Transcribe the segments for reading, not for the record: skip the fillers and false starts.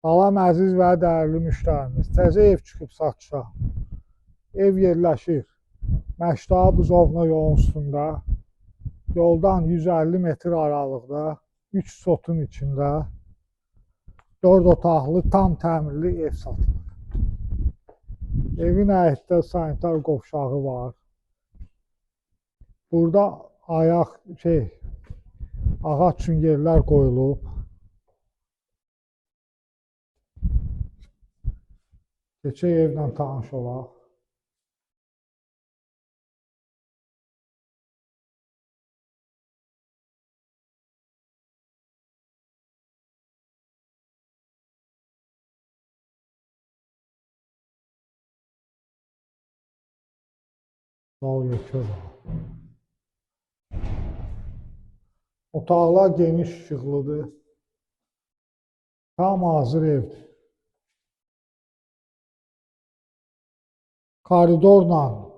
Salam əziz və dəyərli müştərimiz. Təzə ev çıxıb satışa. Ev yerləşir Məştağa Buzovna yolun üstündə. Yoldan 150 metr aralıqda 3 sotun içində 4 otaqlı tam təmirli ev satılır. Evin həyətdə sanitar qovşağı var. Burada ağac üçün yerlər qoyulub. Keçək evlə tanış olaq. Sol yekə var. Otaqlar geniş, işıqlıdır. Tam hazır evdir. Koridorla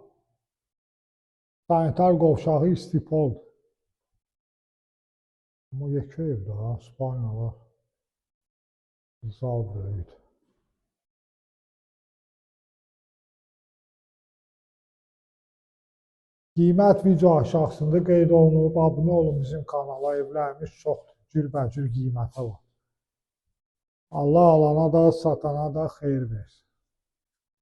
sanitar qovşağı istipoldur. Amma yekə evdir ha, Spaniyalar. Zal böyüdür. Qiymət video aşağısında qeyd olunub. Abunə olun bizim kanala. Evlərimiz çoxdur. Cürbəcür qiymətə var. Allah alana da, satana da xeyir versin.